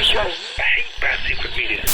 show. I hate bad secret media.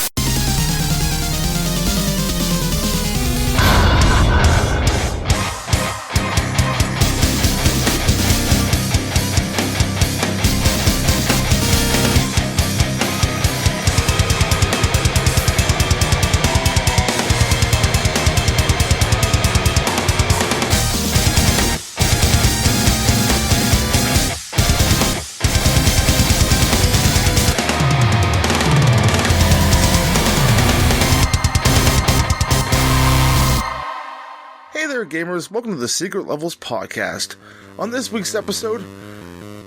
Hey there, gamers. Welcome to the Secret Levels podcast. On this week's episode,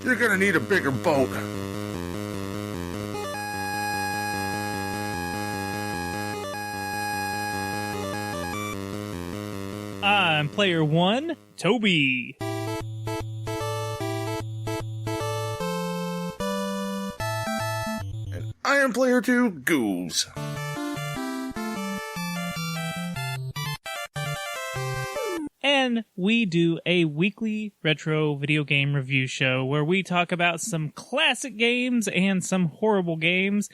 you're going to need a bigger boat. I'm player 1, Toby. And I am player 2, Goobs. And we do a weekly retro video game review show where we talk about some classic games and some horrible games,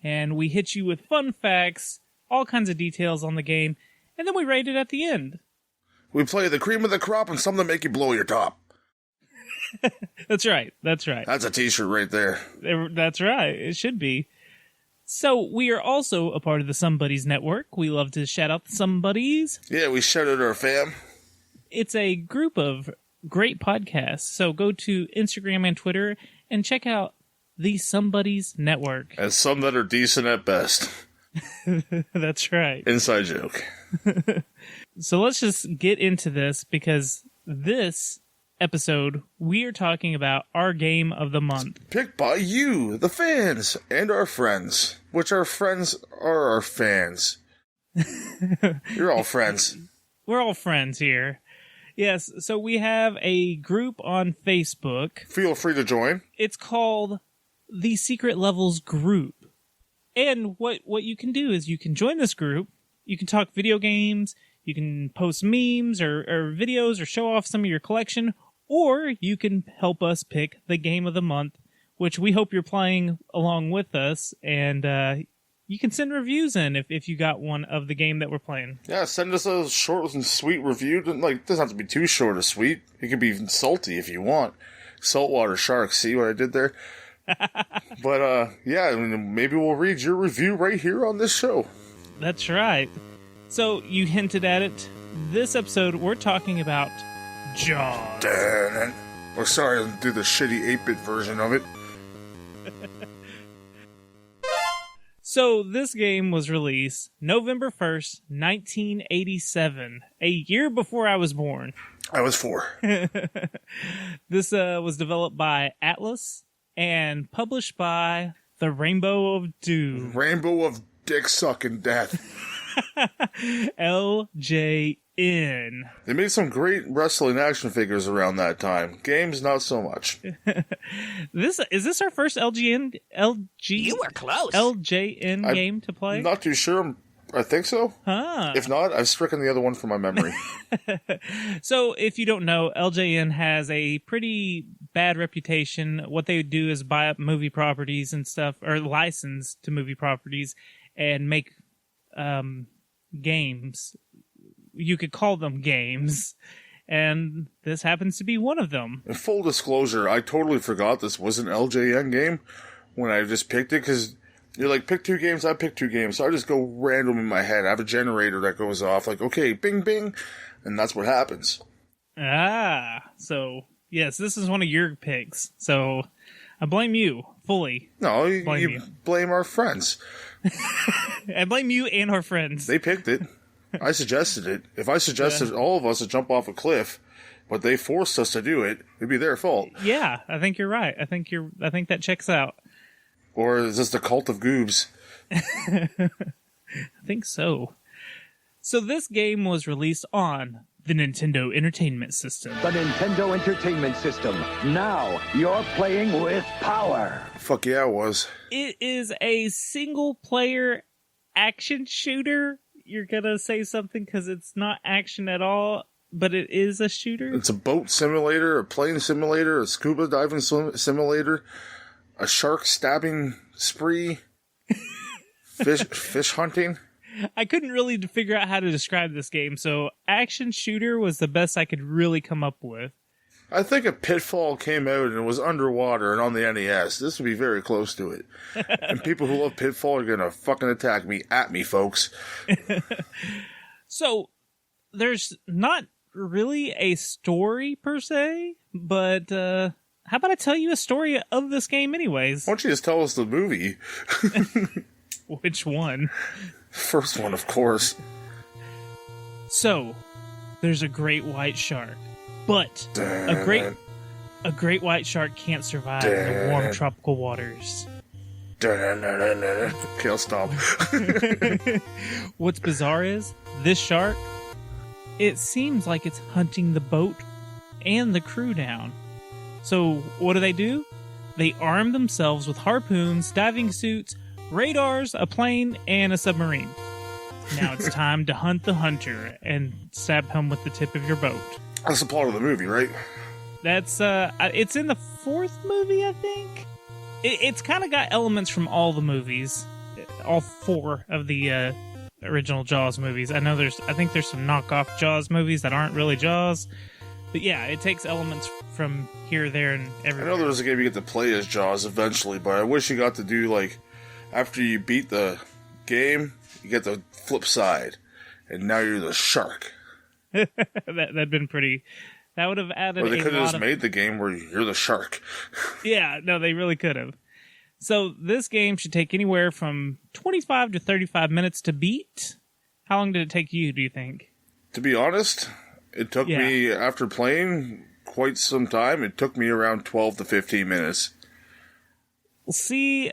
and we hit you with fun facts, all kinds of details on the game, and then we rate it at the end. We play the cream of the crop and some that make you blow your top. That's right. That's That's a t-shirt right there. That's right. It should be. So we are also a part of the Somebodies Network. We love to shout out the Somebodies. Yeah, we shout out our fam. It's a group of great podcasts. So go to Instagram and Twitter and check out the Somebodies Network. And some that are decent at best. That's right. Inside joke. So let's just get into this, because this episode we are talking about our game of the month. Picked by you, the fans, and our friends. Which our friends are our fans. You're all friends. We're all friends here. Yes, so we have a group on Facebook. Feel free to join. It's called the Secret Levels Group. And what you can do is you can join this group, you can talk video games, you can post memes or videos or show off some of your collection, or you can help us pick the game of the month, which we hope you're playing along with us, and you can send reviews in if you got one of the game that we're playing. Yeah, send us a short and sweet review. Like, doesn't have to be too short or sweet. It can be even salty if you want. Saltwater sharks. See what I did there? But, yeah, I mean, maybe we'll read your review right here on this show. That's right. So, you hinted at it. This episode, we're talking about Jaws. Or sorry, I'll do the shitty 8-bit version of it. So, this game was released November 1st, 1987, a year before I was born. I was 4. This was developed by Atlas and published by the Rainbow of Doom. Rainbow of Dick Sucking Death. LJN. They made some great wrestling action figures around that time. Games, not so much. Is this our first LGN? You were close. LJN game to play? Not too sure. I think so. Huh. If not, I've stricken the other one from my memory. So, if you don't know, LJN has a pretty bad reputation. What they do is buy up movie properties and stuff, or license to movie properties, and make games. You could call them games, and this happens to be one of them. In full disclosure, I totally forgot this was an LJN game when I just picked it, because you're like, pick 2 games, I pick 2 games, so I just go random in my head. I have a generator that goes off, like, okay, bing, bing, and that's what happens. So, yes, this is one of your picks, so I blame you, fully. No, you blame our friends. I blame you and our friends. They picked it. I suggested it. If I suggested all of us to jump off a cliff, but they forced us to do it, it'd be their fault. Yeah, I think you're right. I think that checks out. Or is this the cult of Goobs? I think so. So this game was released on the Nintendo Entertainment System. The Nintendo Entertainment System. Now you're playing with power. Fuck yeah, it was. It is a single-player action shooter. You're gonna say something because it's not action at all, but it is a shooter? It's a boat simulator, a plane simulator, a scuba diving simulator. a shark stabbing spree, fish hunting. I couldn't really figure out how to describe this game, so action shooter was the best I could really come up with. I think if Pitfall came out and it was underwater and on the NES, this would be very close to it. And people who love Pitfall are gonna fucking attack me, folks. So, there's not really a story per se, but how about I tell you a story of this game anyways? Why don't you just tell us the movie? Which one? First one, of course. So, there's a great white shark, but a great white shark can't survive in the warm tropical waters. Okay, I'll stop. What's bizarre is, this shark, it seems like it's hunting the boat and the crew down. So, what do? They arm themselves with harpoons, diving suits, radars, a plane, and a submarine. Now it's time to hunt the hunter and stab him with the tip of your boat. That's the plot of the movie, right? That's, it's in the fourth movie, I think. It's kind of got elements from all the movies. All four of the, original Jaws movies. I think there's some knockoff Jaws movies that aren't really Jaws. But yeah, it takes elements from here, there, and everywhere. I know there's a game you get to play as Jaws eventually, but I wish you got to do, like, after you beat the game, you get the flip side. And now you're the shark. That'd been pretty... That would have added or they could have just of... made the game where you're the shark. Yeah, no, they really could have. So this game should take anywhere from 25 to 35 minutes to beat. How long did it take you, do you think? To be honest, it took me, after playing quite some time, it took me around 12 to 15 minutes. Well, see,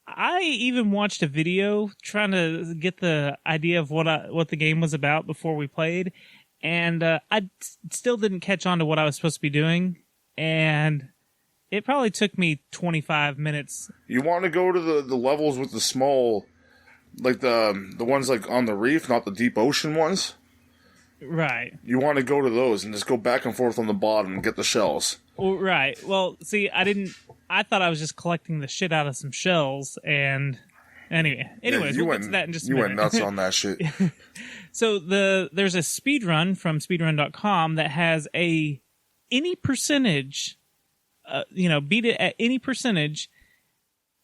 I even watched a video trying to get the idea of what the game was about before we played, and I still didn't catch on to what I was supposed to be doing, and it probably took me 25 minutes. You want to go to the levels with the small, like the ones like on the reef, not the deep ocean ones? Right. You want to go to those and just go back and forth on the bottom and get the shells. Well, right. Well, see, I thought I was just collecting the shit out of some shells, and anyways, we'll get to that in just a minute. You went nuts on that shit. So there's a speedrun from speedrun.com that has any percentage, beat it at any percentage.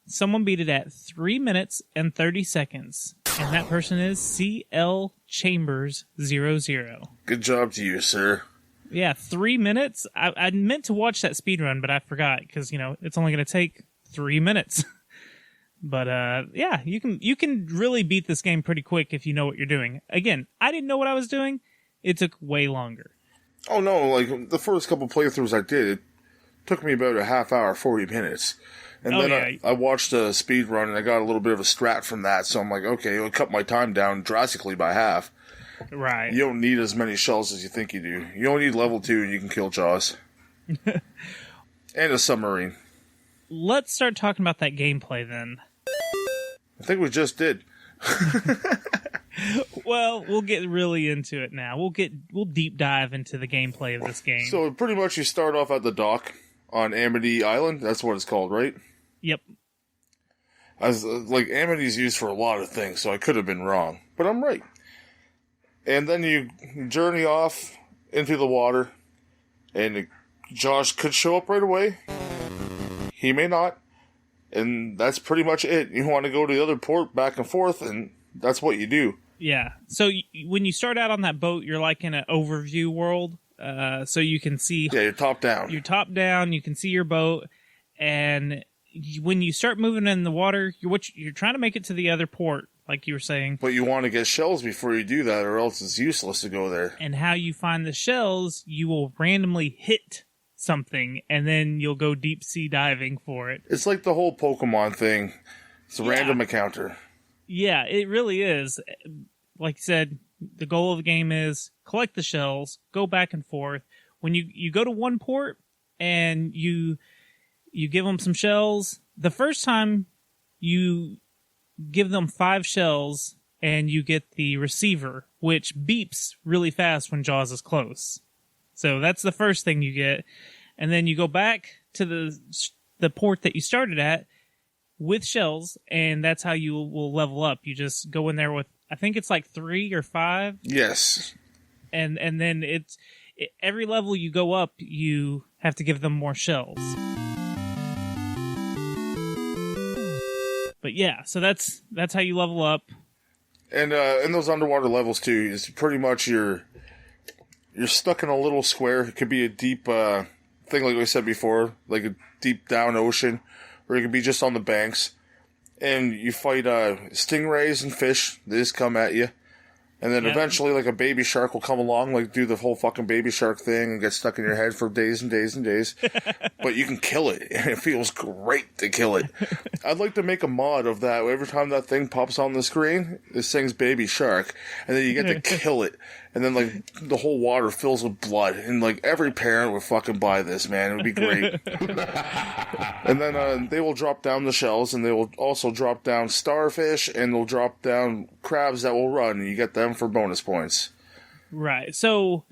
Someone beat it at 3 minutes and 30 seconds. And that person is CL Chambers 00. Good job to you, sir. Yeah, 3 minutes. I meant to watch that speedrun, but I forgot because, it's only going to take 3 minutes. But, yeah, you can really beat this game pretty quick if you know what you're doing. Again, I didn't know what I was doing. It took way longer. Oh, no, like, the first couple playthroughs I did, it took me about a half hour, 40 minutes. And then I watched a speed run, and I got a little bit of a strat from that, so I'm like, okay, it'll cut my time down drastically by half. Right. You don't need as many shells as you think you do. You only need level 2, and you can kill Jaws. And a submarine. Let's start talking about that gameplay, then. I think we just did. Well, we'll get really into it now. We'll deep dive into the gameplay of this game. So pretty much you start off at the dock on Amity Island. That's what it's called, right? Yep. Amity's used for a lot of things, so I could have been wrong, but I'm right. And then you journey off into the water, and Josh could show up right away. He may not. And that's pretty much it. You want to go to the other port back and forth, and that's what you do. Yeah. So when you start out on that boat, you're like in an overview world. So you can see... Yeah, you're top down. You're top down. You can see your boat. And when you start moving in the water, you're trying to make it to the other port, like you were saying. But you want to get shells before you do that, or else it's useless to go there. And how you find the shells, you will randomly hit something, and then you'll go deep sea diving for it. It's like the whole Pokemon thing. It's a random encounter. Yeah, it really is. Like you said, the goal of the game is collect the shells, go back and forth. When you go to one port and you give them some shells, the first time you give them 5 shells and you get the receiver, which beeps really fast when Jaws is close. So that's the first thing you get. And then you go back to the port that you started at with shells, and that's how you will level up. You just go in there with, I think it's like 3 or 5. Yes. And then every level you go up, you have to give them more shells. But yeah, so that's how you level up. And in those underwater levels too, it's pretty much you're stuck in a little square. It could be a deep thing, like we said before, like a deep down ocean, or it could be just on the banks. And you fight stingrays and fish. They just come at you. And then eventually, like, a baby shark will come along, like, do the whole fucking baby shark thing and get stuck in your head for days and days and days. But you can kill it, and it feels great to kill it. I'd like to make a mod of that. Every time that thing pops on the screen, it sings baby shark, and then you get to kill it. And then, like, the whole water fills with blood. And, like, every parent would fucking buy this, man. It would be great. And then they will drop down the shells, and they will also drop down starfish, and they'll drop down crabs that will run, and you get them for bonus points. Right. So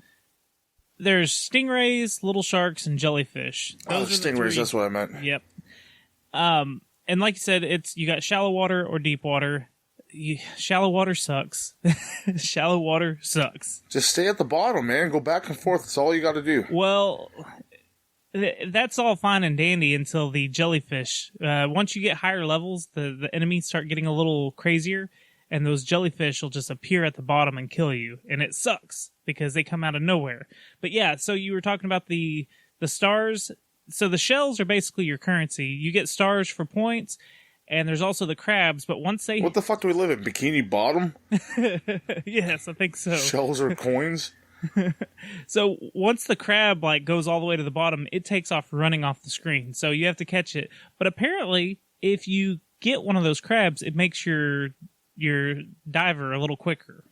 there's stingrays, little sharks, and jellyfish. Those are stingrays, that's what I meant. Yep. And like you said, you got shallow water or deep water. Shallow water sucks. Shallow water sucks. Just stay at the bottom, man. Go back and forth. That's all you got to do. Well, that's all fine and dandy until the jellyfish. Once you get higher levels, the enemies start getting a little crazier, and those jellyfish will just appear at the bottom and kill you. And it sucks because they come out of nowhere. But yeah, so you were talking about the stars. So the shells are basically your currency. You get stars for points. And there's also the crabs, but once they... What the fuck do we live in? Bikini Bottom? Yes, I think so. Shells or coins? So once the crab goes all the way to the bottom, it takes off running off the screen. So you have to catch it. But apparently, if you get one of those crabs, it makes your diver a little quicker.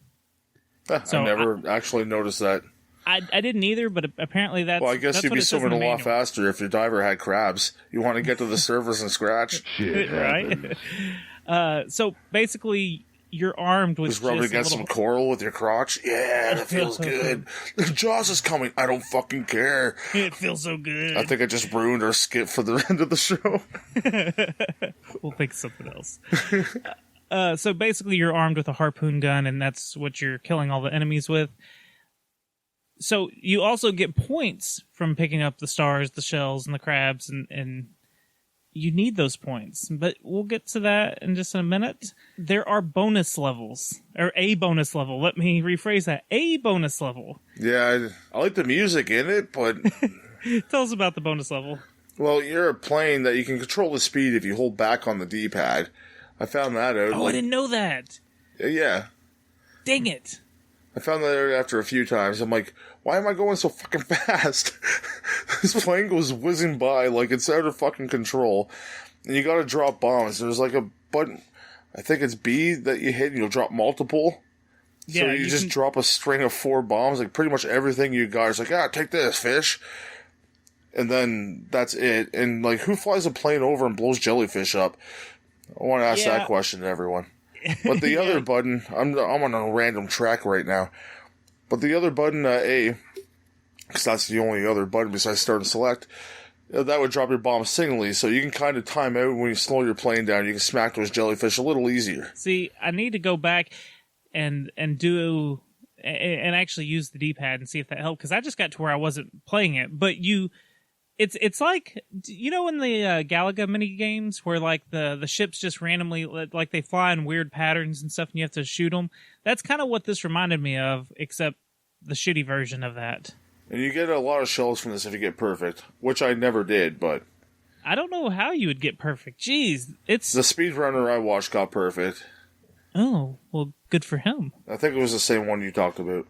I never actually noticed that. I didn't either, but apparently that's... Well, I guess you'd be swimming a lot manual. Faster if your diver had crabs. You want to get to the surface and scratch? Right? So basically, you're armed with just rubbing against some coral with your crotch? Yeah, that feels good. The Jaws is coming. I don't fucking care. It feels so good. I think I just ruined our skit for the end of the show. We'll think of something else. So basically, you're armed with a harpoon gun, and that's what you're killing all the enemies with. So you also get points from picking up the stars, the shells, and the crabs, and you need those points. But we'll get to that in just a minute. There are bonus levels, or a bonus level. Let me rephrase that. A bonus level. Yeah, I like the music in it, but... Tell us about the bonus level. Well, you're a plane that you can control the speed if you hold back on the D-pad. I found that out. Oh, I didn't know that. Yeah. Dang it. I found that out after a few times. I'm like, why am I going so fucking fast? This plane goes whizzing by like it's out of fucking control. And you gotta drop bombs. There's like a button, I think it's B that you hit and you'll drop multiple. So Yeah, you just drop a string of 4 bombs, like pretty much everything you got is like, take this, fish. And then that's it. And like, who flies a plane over and blows jellyfish up? I want to ask that question to everyone. But the other button, I'm on a random track right now. But the other button, A, because that's the only other button besides start and select, that would drop your bomb singly, so you can kind of time out when you slow your plane down. You can smack those jellyfish a little easier. See, I need to go back and actually use the D-pad and see if that helped, because I just got to where I wasn't playing it. But it's like, you know, in the Galaga mini games where like the ships just randomly, like they fly in weird patterns and stuff and you have to shoot them. That's kind of what this reminded me of, except the shitty version of that. And you get a lot of shells from this if you get perfect, which I never did, but... I don't know how you would get perfect. Jeez, it's... The speedrunner I watched got perfect. Oh, well, good for him. I think it was the same one you talked about.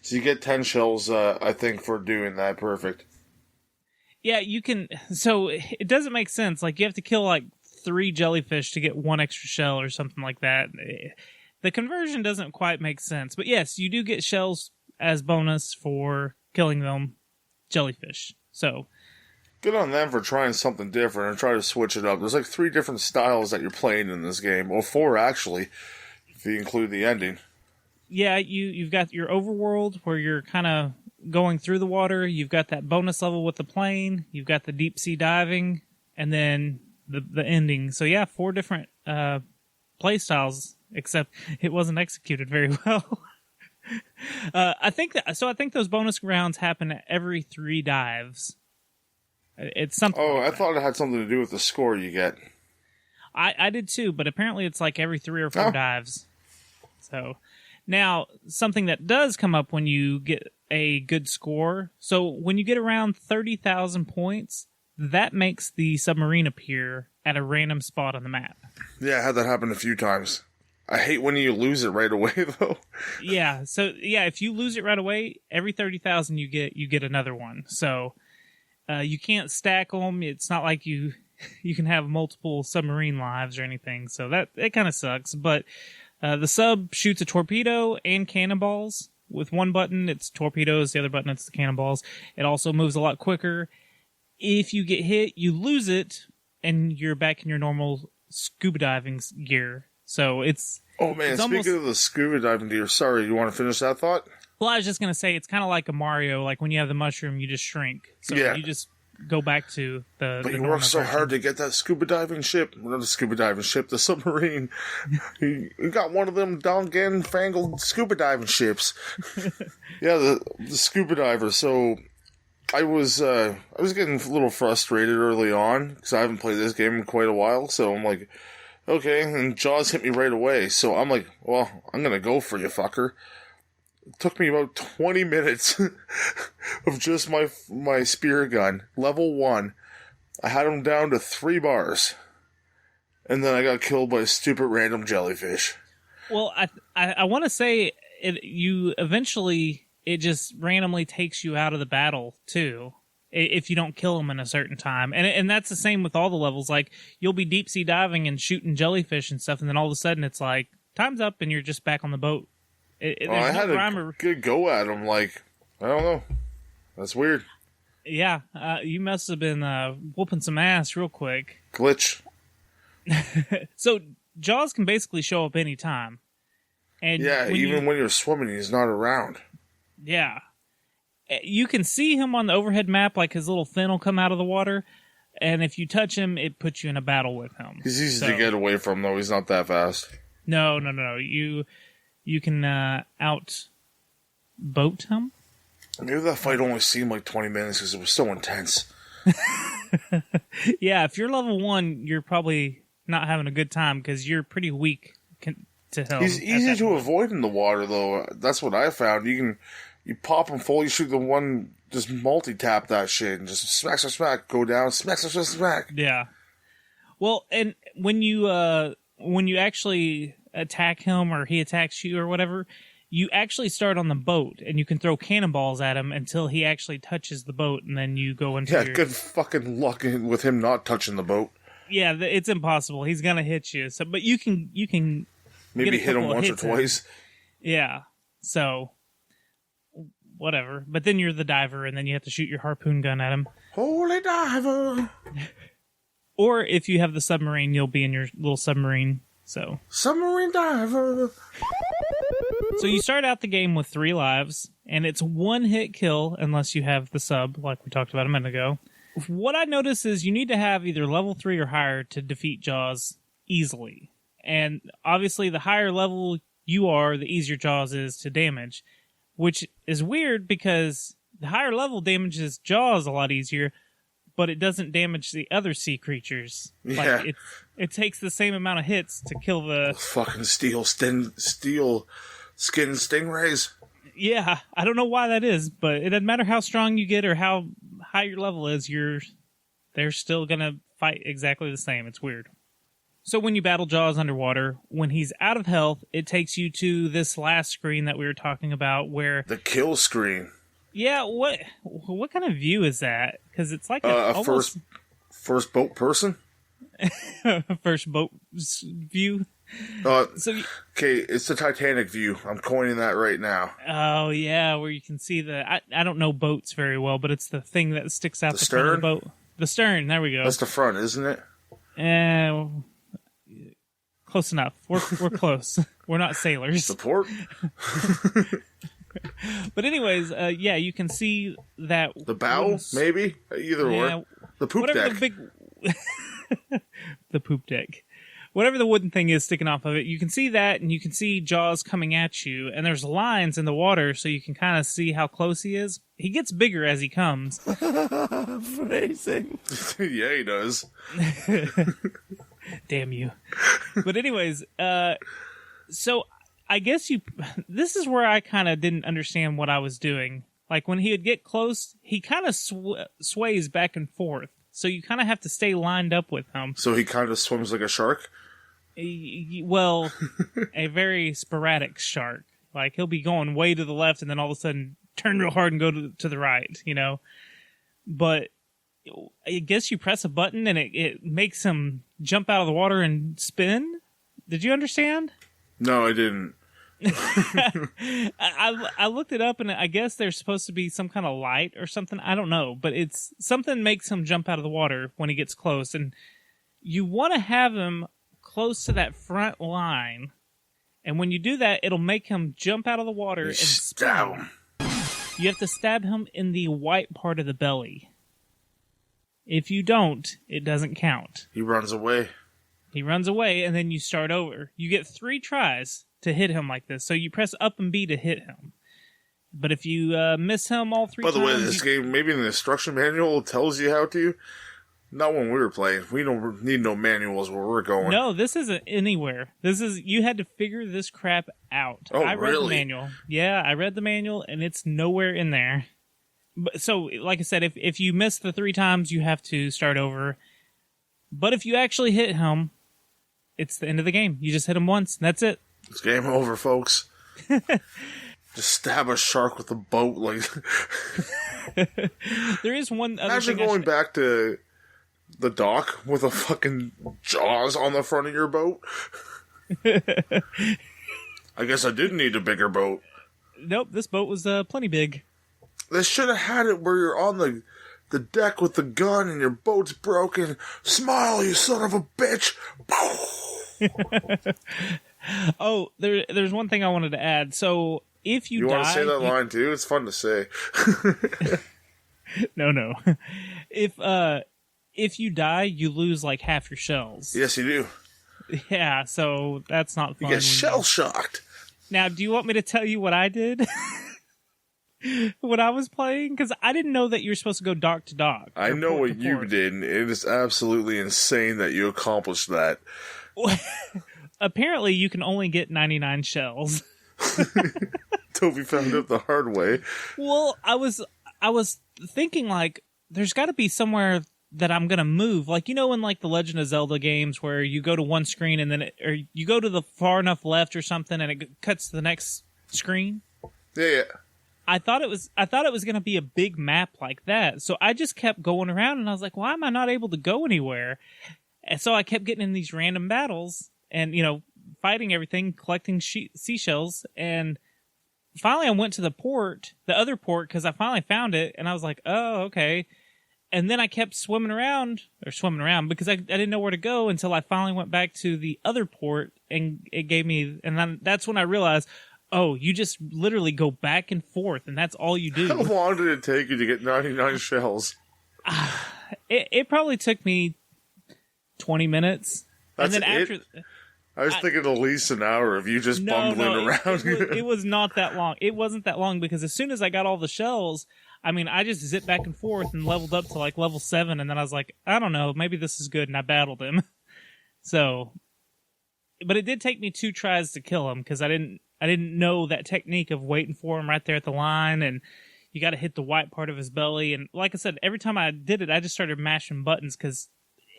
So you get 10 shells, I think, for doing that perfect. Yeah, you can... So, it doesn't make sense. Like, you have to kill, like, 3 jellyfish to get 1 extra shell or something like that. The conversion doesn't quite make sense. But yes, you do get shells as bonus for killing them jellyfish. So... Good on them for trying something different and try to switch it up. There's like 3 different styles that you're playing in this game. Or 4, actually, if you include the ending. Yeah, you've got your overworld where you're kind of going through the water. You've got that bonus level with the plane. You've got the deep sea diving. and then the ending. So yeah, 4 different play styles, except it wasn't executed very well. I think those bonus rounds happen every 3 dives. It's something. Oh, like I thought it had something to do with the score you get. I did too, but apparently it's like every 3 or 4 dives. So now something that does come up when you get a good score. So when you get around 30,000 points, that makes the submarine appear at a random spot on the map. Yeah, I had that happen a few times. I hate when you lose it right away, though. Yeah, so yeah, if you lose it right away, every 30,000 you get another one. So you can't stack them. It's not like you can have multiple submarine lives or anything. So it kind of sucks. But the sub shoots a torpedo and cannonballs. With one button, it's torpedoes. The other button, it's the cannonballs. It also moves a lot quicker. If you get hit, you lose it, and you're back in your normal scuba diving gear. So it's... Oh, man, it's speaking of the scuba diving gear, sorry, you want to finish that thought? Well, I was just going to say, it's kind of like a Mario. Like, when you have the mushroom, you just shrink. So you just go back to the... But you worked so hard to get that scuba diving ship. Well, not the scuba diving ship, the submarine. You got one of them fangled scuba diving ships. Yeah, the scuba diver. So... I was getting a little frustrated early on because I haven't played this game in quite a while. So I'm like, okay, and Jaws hit me right away. So I'm like, well, I'm gonna go for you, fucker. It took me about 20 minutes of just my spear gun, level 1. I had him down to 3 bars, and then I got killed by a stupid random jellyfish. Well, I want to say you eventually. It just randomly takes you out of the battle, too, if you don't kill them in a certain time. And that's the same with all the levels. Like, you'll be deep-sea diving and shooting jellyfish and stuff, and then all of a sudden it's like, time's up, and you're just back on the boat. I had a good go at them. Like, I don't know. That's weird. Yeah, you must have been whooping some ass real quick. Glitch. So, Jaws can basically show up anytime. And yeah, even when you're swimming, he's not around. Yeah. You can see him on the overhead map, like his little fin will come out of the water, and if you touch him, it puts you in a battle with him. He's easy to get away from, though. He's not that fast. No. You can out-boat him. Maybe that fight only seemed like 20 minutes because it was so intense. Yeah, if you're level 1, you're probably not having a good time because you're pretty weak to him. He's easy to avoid in the water, though. That's what I found. You pop him full, you shoot the one, just multi-tap that shit, and just smack, go down, smack. Yeah. Well, and when you actually attack him or he attacks you or whatever, you actually start on the boat, and you can throw cannonballs at him until he actually touches the boat, and then you go into good fucking luck with him not touching the boat. Yeah, it's impossible. He's gonna hit you. So, but you can maybe hit him once or twice. Yeah. So, whatever. But then you're the diver, and then you have to shoot your harpoon gun at him. Holy diver! Or if you have the submarine, you'll be in your little submarine. So submarine diver. So you start out the game with 3 lives, and it's 1-hit kill unless you have the sub, like we talked about a minute ago. What I notice is you need to have either level 3 or higher to defeat Jaws easily. And obviously, the higher level you are, the easier Jaws is to damage. Which is weird because the higher level damages Jaws a lot easier, but it doesn't damage the other sea creatures. Yeah. Like it takes the same amount of hits to kill the... Fucking steel skin stingrays. Yeah, I don't know why that is, but it doesn't matter how strong you get or how high your level is, they're still going to fight exactly the same. It's weird. So when you battle Jaws underwater, when he's out of health, it takes you to this last screen that we were talking about where... The kill screen. Yeah, what kind of view is that? Because it's like almost... first boat person? First boat view? Okay, it's the Titanic view. I'm coining that right now. Oh, yeah, where you can see I don't know boats very well, but it's the thing that sticks out the front of the boat. The stern, there we go. That's the front, isn't it? Close enough. We're close. We're not sailors. The port? But anyways, yeah, you can see that... The bow, maybe? Either or. The poop deck. the poop deck. Whatever the wooden thing is sticking off of it, you can see that, and you can see Jaws coming at you, and there's lines in the water, so you can kind of see how close he is. He gets bigger as he comes. Phrasing. Yeah, he does. Damn you. But anyways, so I guess this is where I kind of didn't understand what I was doing. Like, when he would get close, he kind of sways back and forth. So you kind of have to stay lined up with him. So he kind of swims like a shark? Well, a very sporadic shark. Like, he'll be going way to the left and then all of a sudden turn real hard and go to the right, you know? But I guess you press a button and it makes him jump out of the water and spin? Did you understand? No, I didn't. I looked it up, and I guess there's supposed to be some kind of light or something. I don't know, but it's something makes him jump out of the water when he gets close, and you want to have him close to that front line. And when you do that, it'll make him jump out of the water and stab spin. him. You have to stab him in the white part of the belly. If you don't, it doesn't count. He runs away. He runs away, and then you start over. You get 3 tries to hit him like this. So you press up and B to hit him. But if you miss him all 3 times... By the way, this game, maybe in the instruction manual, tells you how to. Not when we were playing. We don't need no manuals where we're going. No, this isn't anywhere. You had to figure this crap out. Oh, I read really? the manual. Yeah, I read the manual, and it's nowhere in there. But, so, like I said, if you miss the 3 times, you have to start over. But if you actually hit him, it's the end of the game. You just hit him once, and that's it. It's game over, folks. Just stab a shark with a boat. Like, there is one other imagine thing going back to the dock with a fucking Jaws on the front of your boat. I guess I did need a bigger boat. Nope, this boat was plenty big. They should have had it where you're on the deck with the gun and your boat's broken. Smile, you son of a bitch! Oh, there's one thing I wanted to add. So if you die, want to say that line too? It's fun to say. No. If you die, you lose like half your shells. Yes, you do. Yeah, so that's not fun. You get shell shocked. Now, do you want me to tell you what I did when I was playing? Because I didn't know that you were supposed to go dock to dock. I know port what to you port. did, and it is absolutely insane that you accomplished that. Apparently, you can only get 99 shells. Toby found out the hard way. Well, I was thinking, like, there's got to be somewhere that I'm gonna move, like, you know, in like the Legend of Zelda games where you go to one screen and then or you go to the far enough left or something and it cuts to the next screen. Yeah. I thought it was gonna be a big map like that, so I just kept going around and I was like, why am I not able to go anywhere? And so I kept getting in these random battles and, you know, fighting everything, collecting seashells, and finally I went to the other port, because I finally found it, and I was like, oh, okay. And then I kept swimming around because I didn't know where to go until I finally went back to the other port, and it gave me, and then that's when I realized, oh, you just literally go back and forth, and that's all you do. How long did it take you to get 99 shells? It probably took me 20 minutes. That's and then it? after I was thinking at least an hour of you just bumbling around. It was not that long. It wasn't that long because as soon as I got all the shells, I mean, I just zipped back and forth and leveled up to like level 7, and then I was like, I don't know, maybe this is good, and I battled him. So, but it did take me 2 tries to kill him because I didn't know that technique of waiting for him right there at the line, and you got to hit the white part of his belly. And like I said, every time I did it, I just started mashing buttons because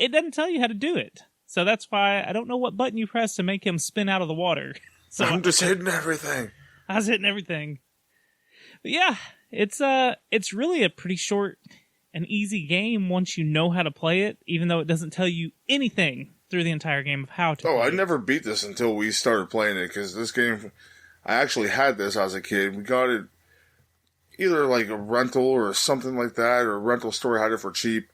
it doesn't tell you how to do it. So that's why I don't know what button you press to make him spin out of the water. So I'm just hitting everything. I was hitting everything. But yeah, it's really a pretty short and easy game once you know how to play it, even though it doesn't tell you anything through the entire game of how to play I it. never beat this until we started playing it, because this game, I actually had this as a kid. We got it either like a rental or something like that, or a rental store had it for cheap.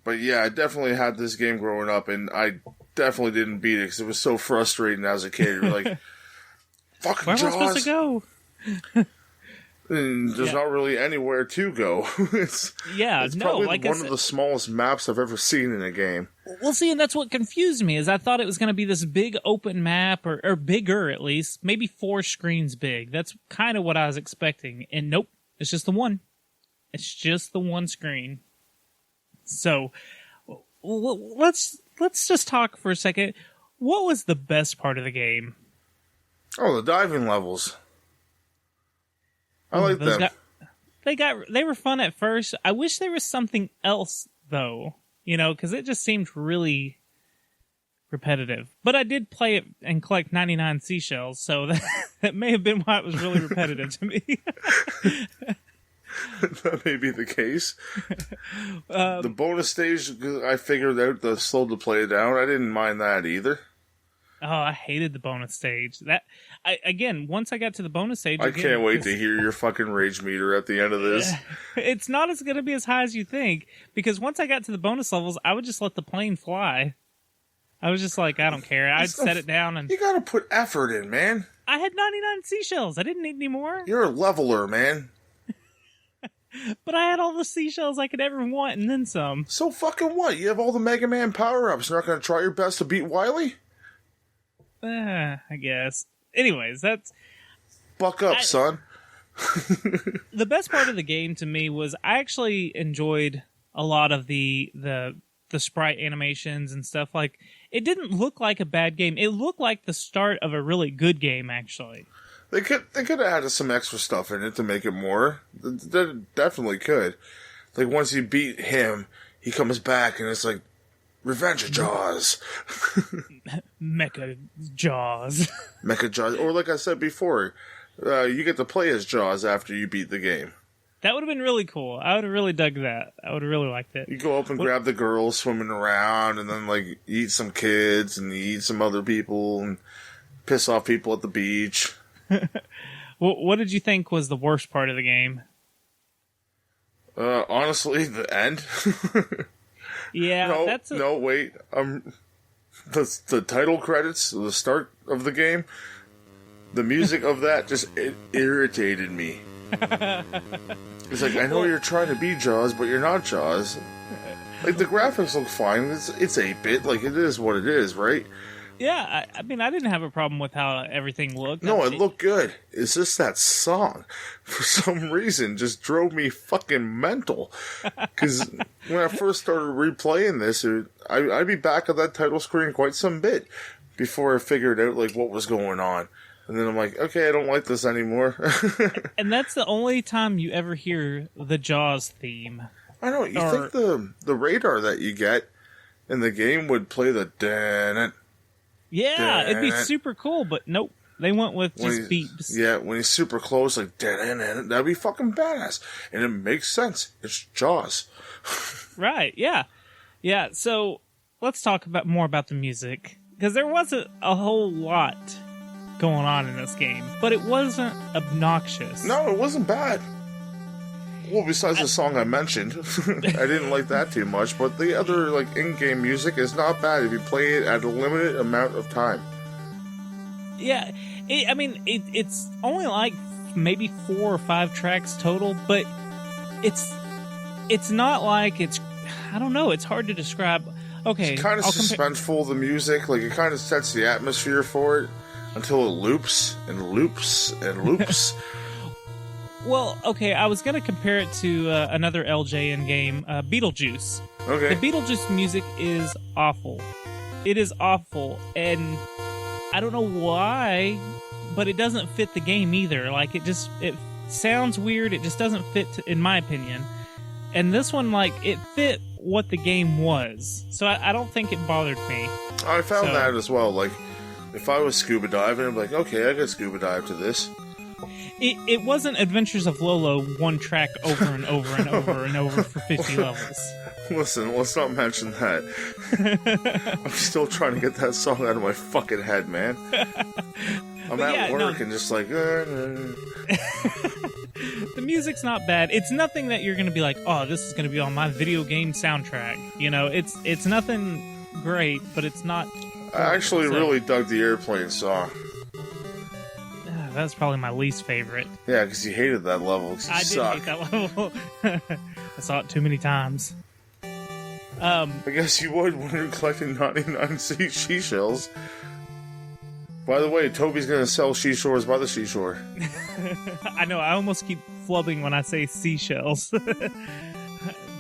But yeah, I definitely had this game growing up, and I definitely didn't beat it because it was so frustrating as a kid. You're like, fucking Where am I Jaws. supposed to go? And there's not really anywhere to go. it's probably like one of the smallest maps I've ever seen in a game. Well, see, and that's what confused me, is I thought it was going to be this big open map, or bigger at least, maybe 4 screens big. That's kind of what I was expecting. And nope, it's just the one. It's just the one screen. So, let's just talk for a second. What was the best part of the game? Oh, the diving levels. I like them. They were fun at first. I wish there was something else, though. Because it just seemed really repetitive. But I did play it and collect 99 seashells, so that may have been why it was really repetitive to me. That may be the case. The bonus stage, I figured out the slow to play down. I didn't mind that either. Oh, I hated the bonus stage. Once I got to the bonus stage... I can't wait to hear your fucking rage meter at the end of this. It's not going to be as high as you think, because once I got to the bonus levels, I would just let the plane fly. I was just like, I don't care. I'd set it down and... You gotta put effort in, man. I had 99 seashells. I didn't need any more. You're a leveler, man. But I had all the seashells I could ever want, and then some. So fucking what? You have all the Mega Man power-ups. You're not gonna try your best to beat Wily? I guess. Anyways, that's... Buck up, son. The best part of the game to me was I actually enjoyed a lot of the sprite animations and stuff. Like, it didn't look like a bad game. It looked like the start of a really good game, actually. They could have added some extra stuff in it to make it more. They definitely could. Like, once you beat him, he comes back and it's like, Revenge of Jaws. Mecha Jaws. Mecha Jaws. Or like I said before, you get to play as Jaws after you beat the game. That would have been really cool. I would have really dug that. I would have really liked it. You go up and grab the girls swimming around and then like eat some kids and eat some other people and piss off people at the beach. What did you think was the worst part of the game? Honestly, the end. Yeah, wait. The title credits, the start of the game, the music of that it irritated me. It's like, I know you're trying to be Jaws, but you're not Jaws. Like, the graphics look fine. It's 8-bit. Like, it is what it is, right? Yeah, I mean, I didn't have a problem with how everything looked. No, it looked good. It's just that song, for some reason, just drove me fucking mental. Because when I first started replaying this, I'd be back at that title screen quite some bit before I figured out, like, what was going on. And then I'm like, okay, I don't like this anymore. And that's the only time you ever hear the Jaws theme. I know, think the radar that you get in the game would play the dan. Yeah, it'd be super cool, but nope. They went with just beeps. Yeah, when he's super close, like, that'd be fucking badass. And it makes sense. It's Jaws. Right, yeah. Yeah, so let's talk more about the music. Because there wasn't a whole lot going on in this game, but it wasn't obnoxious. No, it wasn't bad. Well, besides the song I mentioned, I didn't like that too much, but the other, like, in-game music is not bad if you play it at a limited amount of time. Yeah, it's only like maybe 4 or 5 tracks total, but it's not like I don't know, it's hard to describe. Okay, it's kind of suspenseful, the music, like, it kind of sets the atmosphere for it until it loops and loops and loops. Well, okay, I was going to compare it to another LJN game, Beetlejuice. Okay. The Beetlejuice music is awful. It is awful, and I don't know why, but it doesn't fit the game either. Like, it sounds weird, it just doesn't fit, in my opinion. And this one, like, it fit what the game was. So I don't think it bothered me. I found that as well. Like, if I was scuba diving, I'd be like, okay, I could scuba dive to this. It wasn't Adventures of Lolo one track over and over and over and over for 50 levels. Listen, let's not mention that. I'm still trying to get that song out of my fucking head, man. I'm at work and just like... The music's not bad. It's nothing that you're going to be like, oh, this is going to be on my video game soundtrack. You know, it's nothing great, but it's not... I actually really dug the airplane song. That's probably my least favorite. Yeah, because you hated that level. I did hate that level. I saw it too many times. I guess you would when you're collecting 99 seashells. By the way, Toby's going to sell seashores by the seashore. I know, I almost keep flubbing when I say seashells.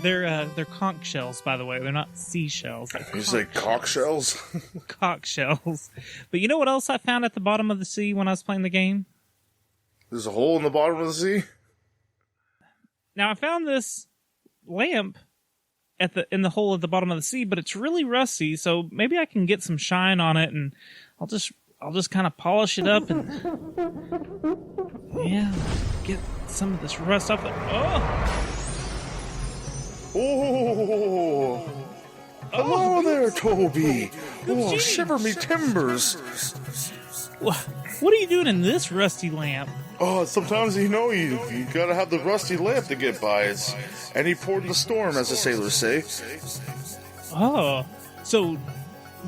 They're conch shells, by the way. They're not seashells. You say cock shells? Conch shells. But you know what else I found at the bottom of the sea when I was playing the game? There's a hole in the bottom of the sea? Now, I found this lamp in the hole at the bottom of the sea, but it's really rusty, so maybe I can get some shine on it, and I'll just kind of polish it up and get some of this rust off it. Oh! Hello there, Toby! Oh, shiver me timbers! What are you doing in this rusty lamp? Oh, sometimes, you gotta have the rusty lamp to get by. It's any port in the storm, as the sailors say. Oh, so,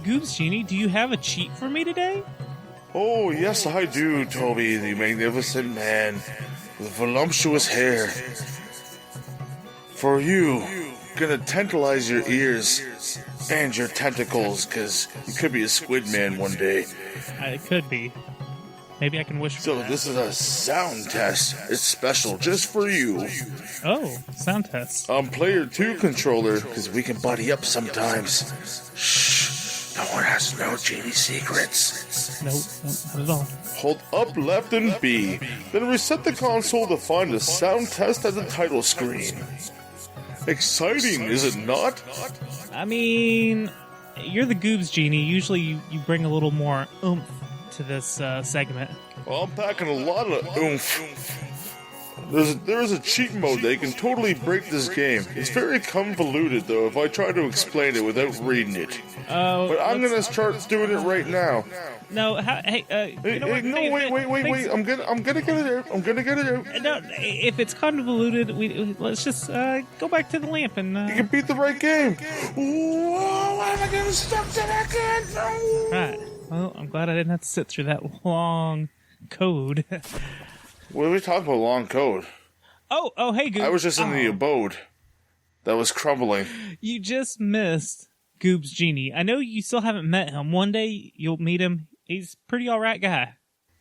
Goobs Genie, do you have a cheat for me today? Oh, yes, I do, Toby, the magnificent man with voluptuous hair. For you, gonna tantalize your ears and your tentacles, because you could be a squid man one day. It could be. Maybe I can wish for So that. this is a sound test. It's special just for you. Oh, sound test. Player 2 controller, because we can buddy up sometimes. Shh. No one has to know Genie secrets. Nope, not at all. Hold up, left, and B. Then reset the console to find the sound test at the title screen. Exciting, is it not? I mean, you're the Goobs Genie. Usually you bring a little more oomph to this segment. Well, I'm packing a lot of oomph. There's a cheat mode that can totally break this game. It's very convoluted, though, if I try to explain it without reading it. But I'm gonna start doing it right now. No, hey, you know what? Wait. I'm gonna get it out. I'm gonna get it out. No, if it's convoluted, let's just go back to the lamp and. You can beat the right game. Whoa, why am I getting stuck to that game? Right. Well, I'm glad I didn't have to sit through that long code. What are we talking about? Long code. Oh, hey, Goobs. I was just in the abode that was crumbling. You just missed Goobs Genie. I know you still haven't met him. One day you'll meet him. He's a pretty alright guy.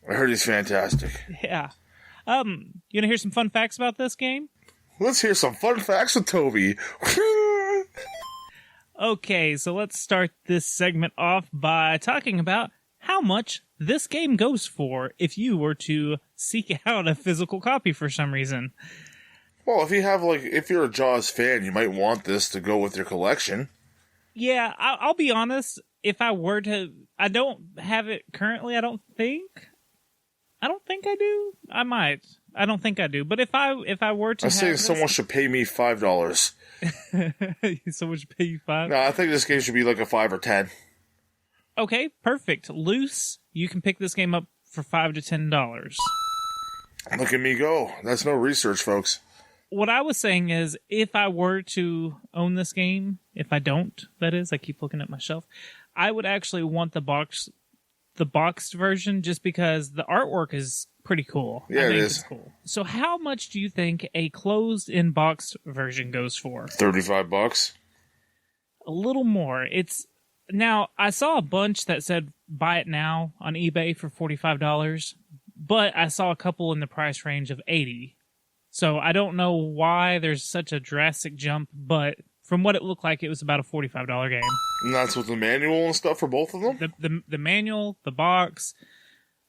I heard he's fantastic. Yeah. You wanna hear some fun facts about this game? Let's hear some fun facts with Toby. Okay, so let's start this segment off by talking about how much this game goes for if you were to seek out a physical copy for some reason. Well, if you're a Jaws fan, you might want this to go with your collection. Yeah, I'll be honest. If I were to, I don't have it currently. I don't think I do. I might. I don't think I do. But if I were to, I'm saying someone should pay me $5. Someone should pay you $5. No, I think this game should be like a $5 or $10. Okay, perfect. Loose, you can pick this game up for $5 to $10. Look at me go. That's no research, folks. What I was saying is, if I were to own this game, if I don't, that is, I keep looking at my shelf, I would actually want the boxed version just because the artwork is pretty cool. Yeah, it is. It's cool. So how much do you think a closed-in boxed version goes for? $35. A little more. Now, I saw a bunch that said buy it now on eBay for $45, but I saw a couple in the price range of $80. So I don't know why there's such a drastic jump, but from what it looked like, it was about a $45 game. And that's with the manual and stuff for both of them? The manual, the box,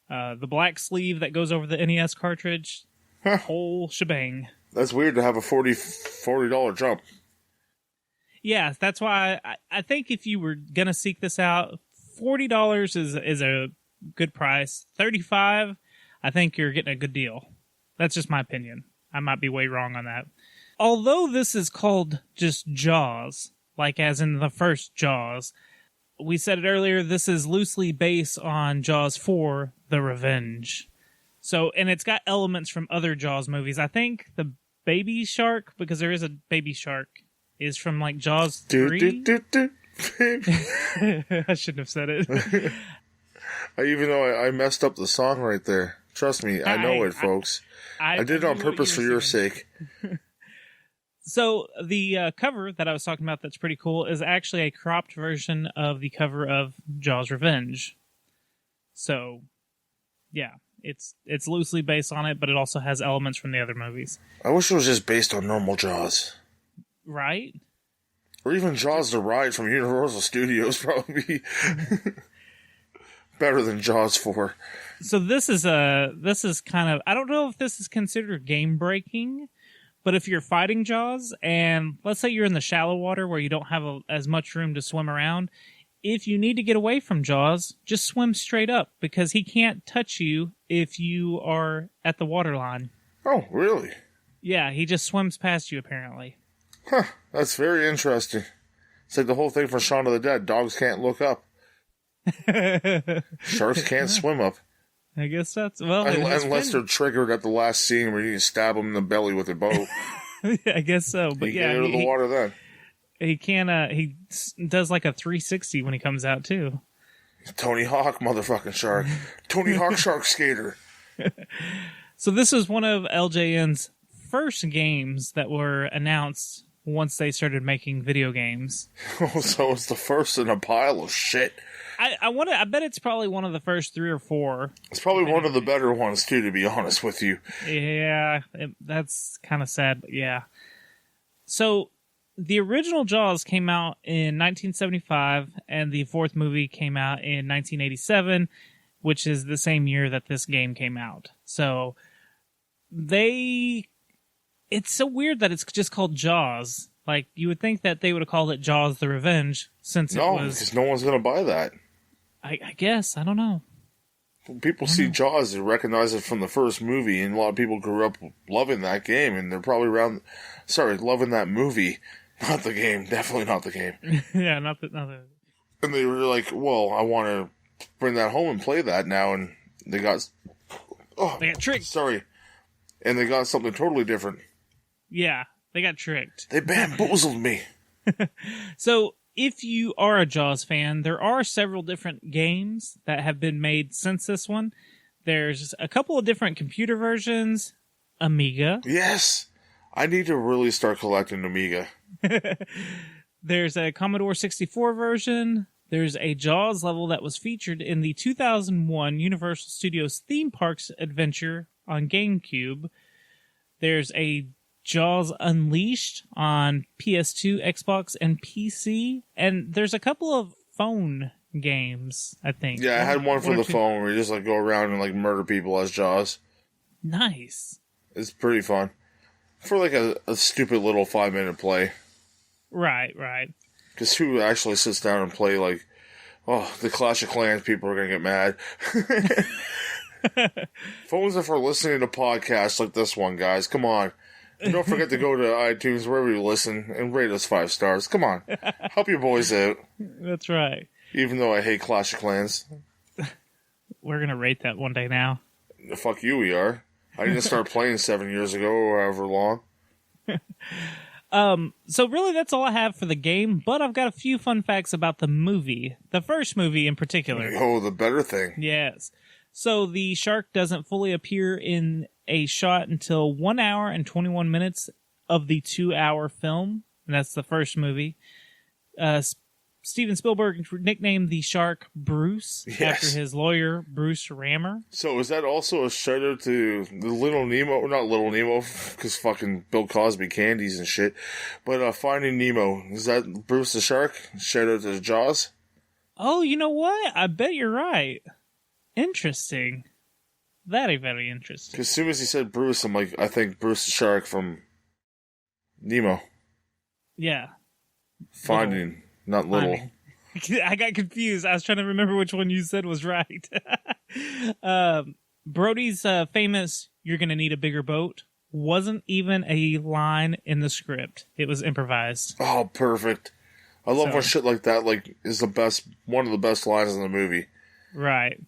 the black sleeve that goes over the NES cartridge, whole shebang. That's weird to have a $40 jump. Yeah, that's why I think if you were going to seek this out, $40 is a good price. $35, I think you're getting a good deal. That's just my opinion. I might be way wrong on that. Although this is called just Jaws, like as in the first Jaws, we said it earlier, this is loosely based on Jaws 4, The Revenge. So, and it's got elements from other Jaws movies. I think the baby shark, because there is a baby shark, is from like Jaws 3. I shouldn't have said it. Even though I messed up the song right there. Trust me, I know it, folks. I did it on purpose for your sake. So the cover that I was talking about that's pretty cool is actually a cropped version of the cover of Jaws Revenge. So, yeah, it's loosely based on it, but it also has elements from the other movies. I wish it was just based on normal Jaws. Right? Or even Jaws the Ride from Universal Studios, probably. Better than Jaws 4. So this is kind of, I don't know if this is considered game breaking, but if you're fighting Jaws and let's say you're in the shallow water where you don't have as much room to swim around, if you need to get away from Jaws, just swim straight up because he can't touch you if you are at the waterline. Oh, really? Yeah, he just swims past you apparently. Huh, that's very interesting. It's like the whole thing from Shaun of the Dead. Dogs can't look up. Sharks can't swim up. I guess that's, well... Unless they're triggered at the last scene where you can stab them in the belly with a bow. I guess so, but you yeah. get out of the water then. He can, he does like a 360 when he comes out, too. Tony Hawk, motherfucking shark. Tony Hawk shark skater. So this is one of LJN's first games that were announced once they started making video games. Oh, so it's the first in a pile of shit. I bet it's probably one of the first 3 or 4. It's probably one of the better ones, too, to be honest with you. Yeah, that's kind of sad, but yeah. So, the original Jaws came out in 1975, and the 4th movie came out in 1987, which is the same year that this game came out. So, it's so weird that it's just called Jaws. Like, you would think that they would have called it Jaws the Revenge, since it was... No, because no one's going to buy that. I guess. I don't know. When people see Jaws, they recognize it from the first movie, and a lot of people grew up loving that game, and they're probably loving that movie. Not the game. Definitely not the game. Yeah, not the... And they were like, well, I want to bring that home and play that now, and they got... Oh, they got tricked. Sorry. And they got something totally different. Yeah, they got tricked. They bamboozled me. So, if you are a Jaws fan, there are several different games that have been made since this one. There's a couple of different computer versions. Amiga. Yes! I need to really start collecting Amiga. There's a Commodore 64 version. There's a Jaws level that was featured in the 2001 Universal Studios Theme Parks adventure on GameCube. There's a Jaws Unleashed on PS2, Xbox, and PC. And there's a couple of phone games, I think. Yeah, I had one for the phone where you just like go around and like murder people as Jaws. Nice. It's pretty fun. For like a stupid little 5-minute play. Right. Because who actually sits down and play like, oh, the Clash of Clans people are going to get mad. Phones are for listening to podcasts like this one, guys. Come on. And don't forget to go to iTunes, wherever you listen, and rate us 5 stars. Come on. Help your boys out. That's right. Even though I hate Clash of Clans. We're going to rate that one day now. Fuck you, we are. I didn't start playing 7 years ago or however long. So really that's all I have for the game, but I've got a few fun facts about the movie. The first movie in particular. Oh, the better thing. Yes. So the shark doesn't fully appear in a shot until 1 hour and 21 minutes of the 2-hour film. And that's the first movie. Steven Spielberg nicknamed the shark Bruce after his lawyer, Bruce Rammer. So is that also a shout out to the Little Nemo? Not Little Nemo, because fucking Bill Cosby candies and shit. But Finding Nemo. Is that Bruce the shark? Shout out to Jaws? Oh, you know what? I bet you're right. Interesting. Very, very interesting. Because as soon as he said Bruce, I'm like, I think Bruce the shark from Nemo. Yeah. Finding. Not little. I got confused. I was trying to remember which one you said was right. Brody's famous, "You're gonna need a bigger boat," wasn't even a line in the script. It was improvised. Oh, perfect. I love when shit like that is one of the best lines in the movie. Right.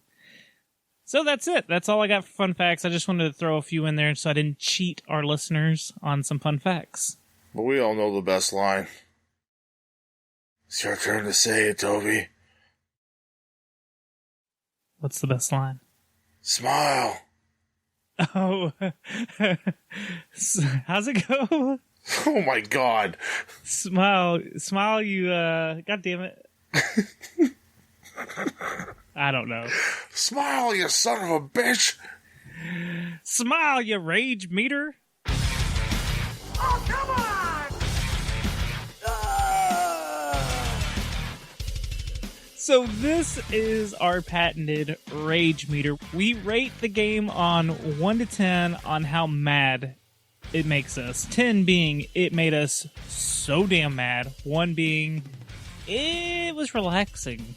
So that's it. That's all I got for fun facts. I just wanted to throw a few in there so I didn't cheat our listeners on some fun facts. But we all know the best line. It's your turn to say it, Toby. What's the best line? Smile. Oh, how's it go? Oh my god. Smile, you, god damn it. I don't know. Smile, you son of a bitch. Smile, you rage meter. Oh, come on! So this is our patented rage meter. We rate the game on 1 to 10 on how mad it makes us. 10 being it made us so damn mad. 1 being it was relaxing.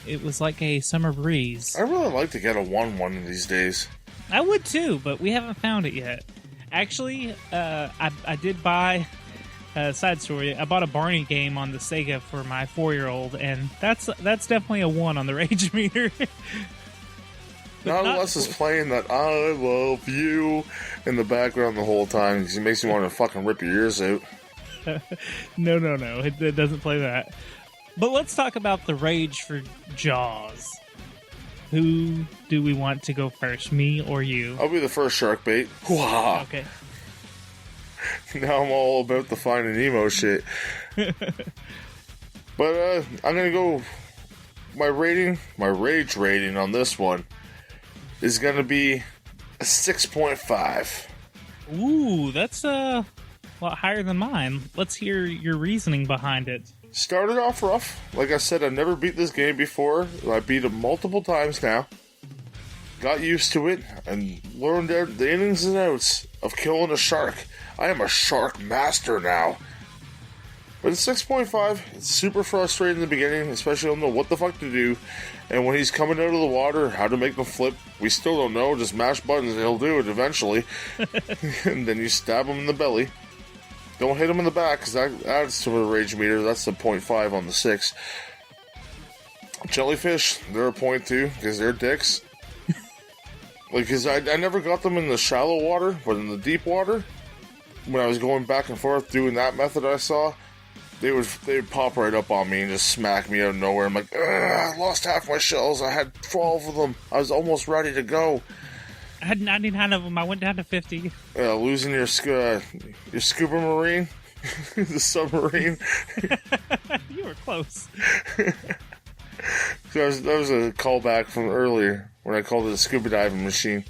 It was like a summer breeze. I really like to get a 1 one of these days. I would too, but we haven't found it yet. Actually, I did buy... side story, I bought a Barney game on the Sega for my 4-year-old, and that's definitely a 1 on the rage meter. Not unless it's playing that I love you in the background the whole time, because it makes you want to fucking rip your ears out. No, it doesn't play that. But let's talk about the rage for Jaws. Who do we want to go first, me or you? I'll be the first shark bait. Wow. Okay. Now I'm all about the Finding Nemo shit. But I'm gonna go. My rage rating on this one is gonna be a 6.5. Ooh, that's a lot higher than mine. Let's hear your reasoning behind it. Started off rough. Like I said, I've never beat this game before. I beat it multiple times now. Got used to it and learned the ins and outs of killing a shark. I am a shark master now. But it's 6.5. It's super frustrating in the beginning, especially I don't know what the fuck to do. And when he's coming out of the water, how to make him flip, we still don't know. Just mash buttons and he'll do it eventually. And then you stab him in the belly. Don't hit him in the back, because that adds to the rage meter. That's the 0.5 on the 6. Jellyfish, they're a 0.2, because they're dicks. Because I never got them in the shallow water, but in the deep water, when I was going back and forth doing that method I saw, they would pop right up on me and just smack me out of nowhere. I'm like, I lost half my shells. I had 12 of them. I was almost ready to go. I had 99 of them. I went down to 50. Losing your scuba marine, the submarine. You were close. That was a callback from earlier when I called it a scuba diving machine.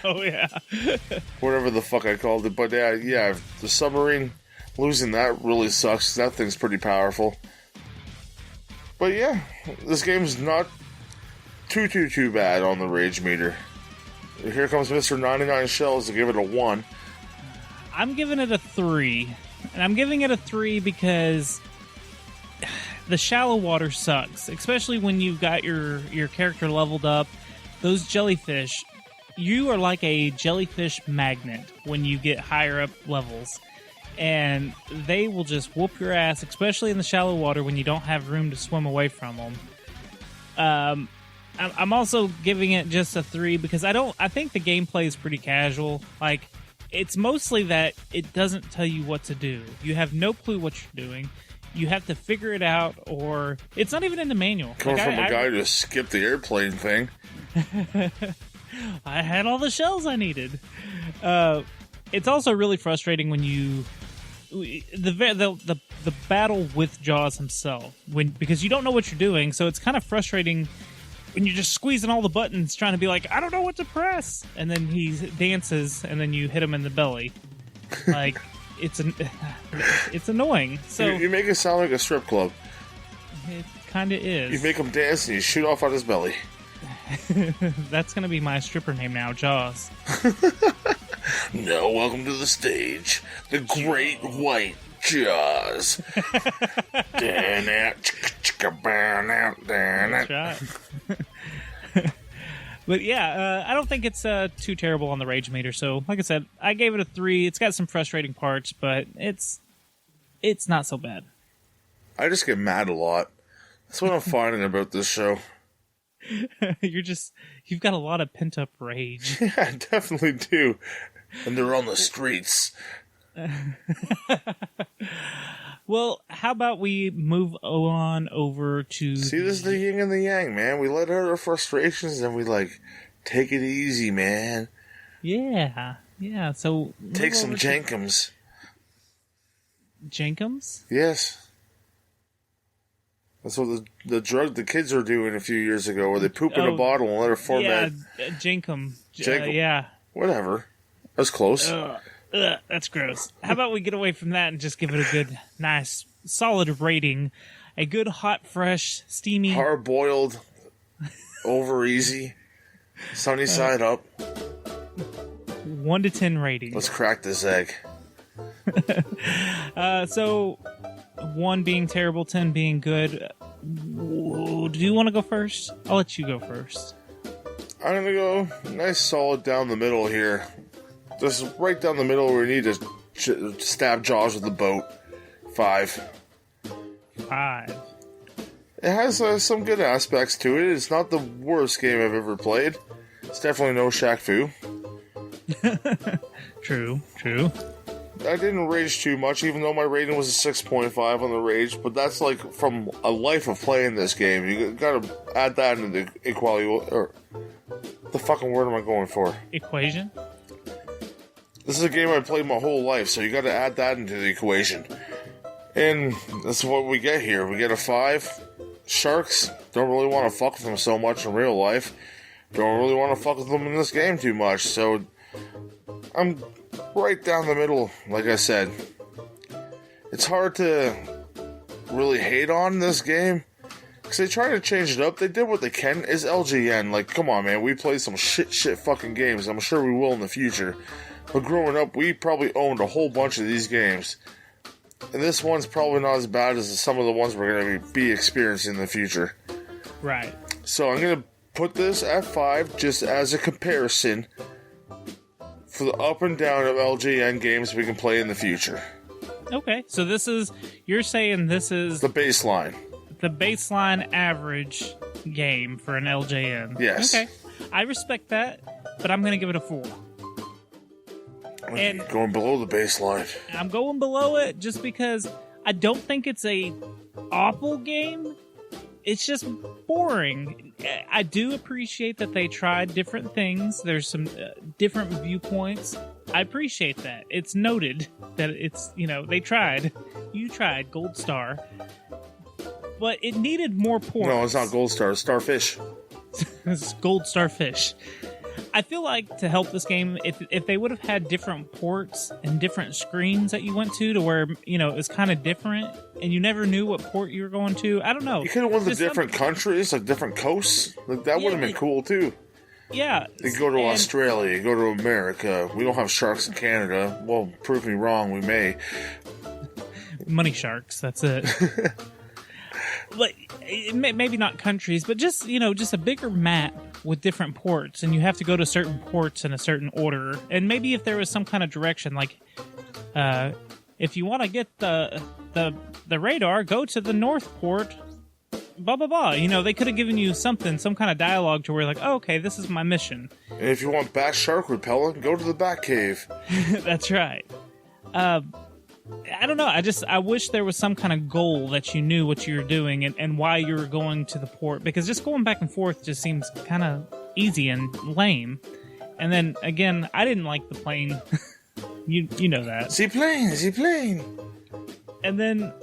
Oh, yeah. Whatever the fuck I called it. But yeah, the submarine, losing that really sucks. That thing's pretty powerful. But yeah, this game's not too bad on the rage meter. Here comes Mr. 99 Shells to give it a 1. I'm giving it a 3. And I'm giving it a 3 because the shallow water sucks, especially when you've got your character leveled up. Those jellyfish, you are like a jellyfish magnet when you get higher up levels. And they will just whoop your ass, especially in the shallow water when you don't have room to swim away from them. I'm also giving it just a 3 because I think the gameplay is pretty casual. Like, it's mostly that it doesn't tell you what to do. You have no clue what you're doing. You have to figure it out, or it's not even in the manual. Coming from a guy who just skipped the airplane thing. I had all the shells I needed. It's also really frustrating when the battle with Jaws himself, because you don't know what you're doing, so it's kind of frustrating when you're just squeezing all the buttons trying to be like, I don't know what to press, and then he dances and then you hit him in the belly. Like, it's annoying. So you make it sound like a strip club. It kind of is. You make him dance and you shoot off on his belly. That's gonna be my stripper name now, Jaws. No, welcome to the stage, the Great White Jaws. That's right. But yeah, I don't think it's too terrible on the rage meter. So, like I said, I gave it a 3. It's got some frustrating parts, but it's not so bad. I just get mad a lot. That's what I'm finding about this show. You've got a lot of pent up rage. Yeah, I definitely do. And they're on the streets. Well, how about we move on over to... See, this is the yin and the yang, man. We let out our frustrations and we, take it easy, man. Yeah. So Take some Jenkums. Jenkums? Yes. That's what the drug the kids were doing a few years ago, where they poop in a bottle and let it format. Yeah, Jenkum. Jenkum. Yeah. Whatever. That's close. That's gross. How about we get away from that and just give it a good, nice, solid rating? A good, hot, fresh, steamy... Hard-boiled, over easy, sunny side up. 1 to 10 rating. Let's crack this egg. So, 1 being terrible, 10 being good. Do you want to go first? I'll let you go first. I'm going to go nice solid down the middle here. Just right down the middle where we need to stab Jaws with the boat. 5. 5. It has some good aspects to it. It's not the worst game I've ever played. It's definitely no Shaq Fu. True. I didn't rage too much, even though my rating was a 6.5 on the rage, but that's like from a life of playing this game. You gotta add that into the equality, or the fucking word am I going for? Equation? This is a game I played my whole life, so you gotta add that into the equation. And that's what we get here. We get a 5. Sharks, don't really want to fuck with them so much in real life. Don't really want to fuck with them in this game too much, so I'm right down the middle, like I said. It's hard to really hate on this game, because they try to change it up. They did what they can. It's LGN. Like, come on, man. We play some shit fucking games. I'm sure we will in the future. But growing up, we probably owned a whole bunch of these games. And this one's probably not as bad as some of the ones we're going to be experiencing in the future. Right. So I'm going to put this at 5 just as a comparison for the up and down of LGN games we can play in the future. Okay, so you're saying this is the baseline. The baseline average game for an LJN. Yes. Okay, I respect that, but I'm going to give it a 4. And going below the baseline. I'm going below it just because I don't think it's a awful game. It's just boring. I do appreciate that they tried different things. There's some different viewpoints. I appreciate that. It's noted that it's, they tried. You tried, Gold Star. But it needed more ports. No, it's not Gold Star, it's Starfish. It's Gold Starfish. I feel like to help this game, if they would have had different ports and different screens that you went to where, it was kind of different and you never knew what port you were going to. I don't know. You could have went to different countries, like different coasts. Like, that would have been cool, too. Yeah. You go to Australia, you go to America. We don't have sharks in Canada. Well, prove me wrong, we may. Money sharks, that's it. But maybe not countries, but just a bigger map with different ports, and you have to go to certain ports in a certain order. And maybe if there was some kind of direction, like if you want to get the radar, go to the north port. Blah blah blah. They could have given you some kind of dialogue to where like, oh, okay, this is my mission. And if you want bat shark repellent, go to the bat cave. That's right. I don't know. I wish there was some kind of goal that you knew what you were doing and why you were going to the port, because just going back and forth just seems kind of easy and lame. And then again, I didn't like the plane. you know that. The plane. And then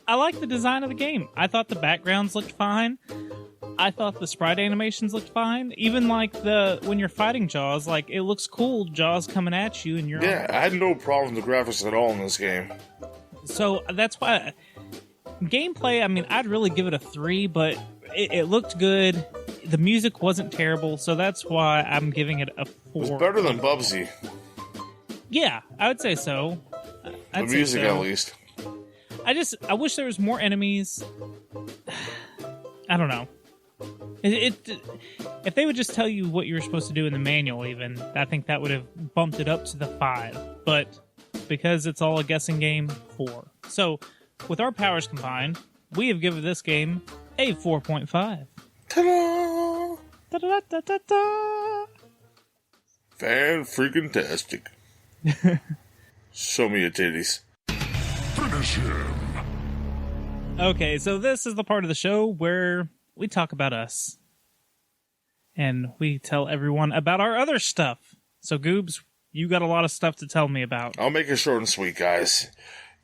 I like the design of the game. I thought the backgrounds looked fine. I thought the sprite animations looked fine. Even like when you're fighting Jaws, like it looks cool. Jaws coming at you, and you're I had no problem with the graphics at all in this game. So that's why gameplay. I mean, I'd really give it a 3, but it looked good. The music wasn't terrible, so that's why I'm giving it a 4. It was better than Bubsy. Yeah, I would say so. The music, at least. I wish there was more enemies. I don't know. If they would just tell you what you were supposed to do in the manual, even, I think that would have bumped it up to the 5. But because it's all a guessing game, 4. So, with our powers combined, we have given this game a 4.5. Ta-da! Da-da-da-da-da-da! Fan-freaking-tastic. Show me your titties. Finish him. Okay, so this is the part of the show where we talk about us. And we tell everyone about our other stuff. So, Goobs, you got a lot of stuff to tell me about. I'll make it short and sweet, guys.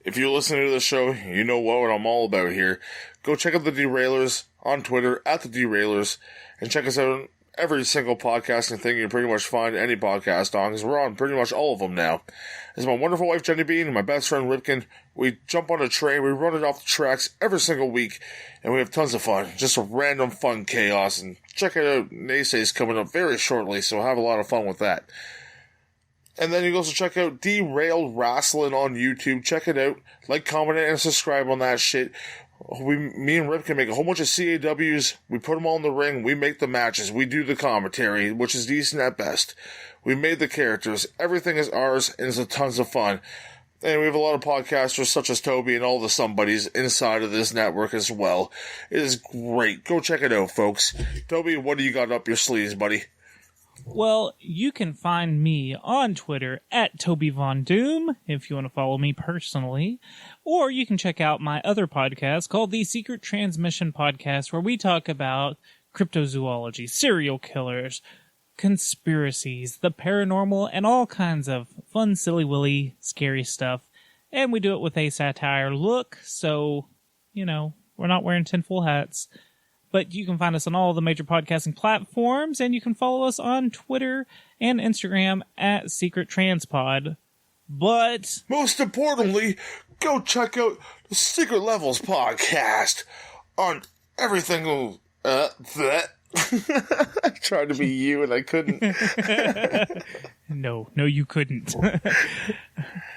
If you're listening to the show, you know what I'm all about here. Go check out the Derailers on Twitter, at the Derailers, and check us out on every single podcasting thing you can pretty much find any podcast on, because we're on pretty much all of them now. It's my wonderful wife, Jenny Bean, and my best friend, Ripken. We jump on a train, we run it off the tracks every single week, and we have tons of fun. Just a random fun chaos, and check it out. Naysay's coming up very shortly, so have a lot of fun with that. And then you can also check out Derailed Wrestling on YouTube. Check it out. Like, comment, and subscribe on that shit. Me and Rip can make a whole bunch of CAWs. We put them all in the ring. We make the matches. We do the commentary, which is decent at best. We made the characters. Everything is ours, and it's a tons of fun. And we have a lot of podcasters such as Toby and all the somebodies inside of this network as well. It is great. Go check it out, folks. Toby, what do you got up your sleeves, buddy? Well, you can find me on Twitter at Toby Von Doom if you want to follow me personally. Or you can check out my other podcast called the Secret Transmission Podcast, where we talk about cryptozoology, serial killers, conspiracies, the paranormal, and all kinds of fun, silly-willy, scary stuff. And we do it with a satire look, so, you know, we're not wearing tinfoil hats. But you can find us on all the major podcasting platforms, and you can follow us on Twitter and Instagram at Secret Transpod. But most importantly, go check out the Secret Levels podcast on everything that I tried to be you and I couldn't. No, you couldn't.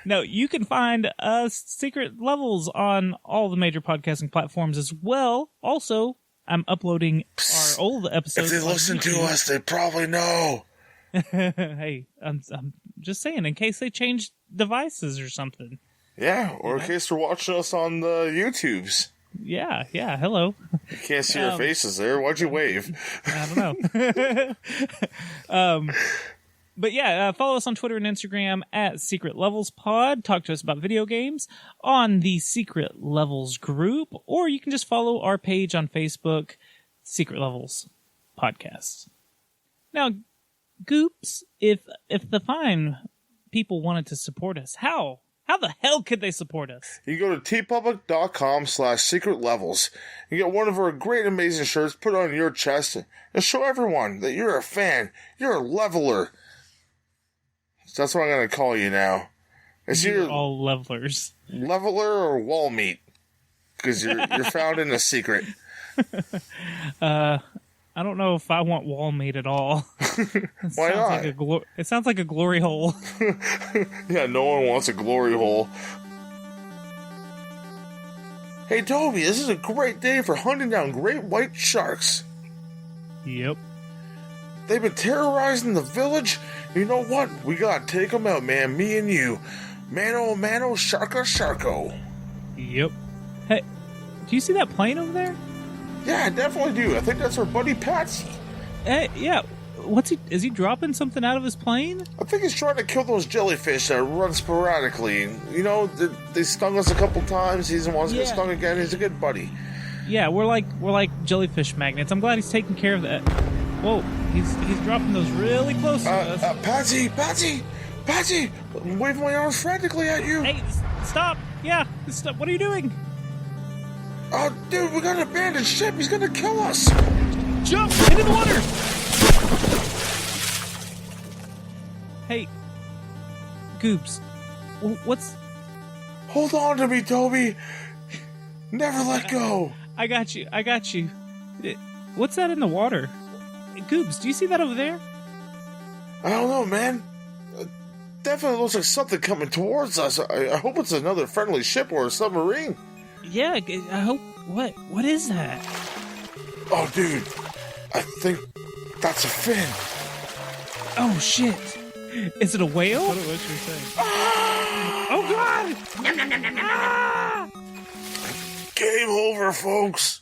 No, you can find Secret Levels on all the major podcasting platforms as well. Also, I'm uploading our old episodes. If they listen to us, they probably know. Hey, I'm just saying, in case they change devices or something. Yeah, or in case they're watching us on the YouTubes. Yeah, hello. You can't see our faces there. Why'd you wave? I don't know. But yeah, follow us on Twitter and Instagram at Secret Levels Pod. Talk to us about video games on the Secret Levels group, or you can just follow our page on Facebook, Secret Levels Podcast. Now, Goops, if the fine people wanted to support us, how the hell could they support us? You go to tpublic.com/secretlevels and get one of our great, amazing shirts put on your chest and show everyone that you're a fan. You're a leveler. That's what I'm going to call you now. You're all levelers. Leveler or wall meat. Because you're found in a secret. I don't know if I want wall meat at all. Why not? It sounds like a glory hole. Yeah, no one wants a glory hole. Hey, Toby, this is a great day for hunting down great white sharks. Yep. They've been terrorizing the village. You know what? We gotta take them out, man. Me and you. Mano, sharko. Yep. Hey, do you see that plane over there? Yeah, I definitely do. I think that's our buddy Patsy. Hey, yeah. Is he dropping something out of his plane? I think he's trying to kill those jellyfish that run sporadically. You know, they stung us a couple times. He doesn't want us to get stung again. He's a good buddy. Yeah, we're like jellyfish magnets. I'm glad he's taking care of that. Whoa, he's dropping those really close to us. Patsy! I'm waving my arms frantically at you. Hey, stop! Yeah, stop. What are you doing? Oh, dude, we got an abandoned ship. He's gonna kill us. Jump into the water! Hey, Goops, what's... Hold on to me, Toby. Never let go. I got you. What's that in the water? Goops, do you see that over there? I don't know, man. Definitely looks like something coming towards us. I hope it's another friendly ship or a submarine. Yeah, I hope... What is that? Oh, dude. I think that's a fin. Oh, shit. Is it a whale? What was you saying? Oh, God! Game over, folks.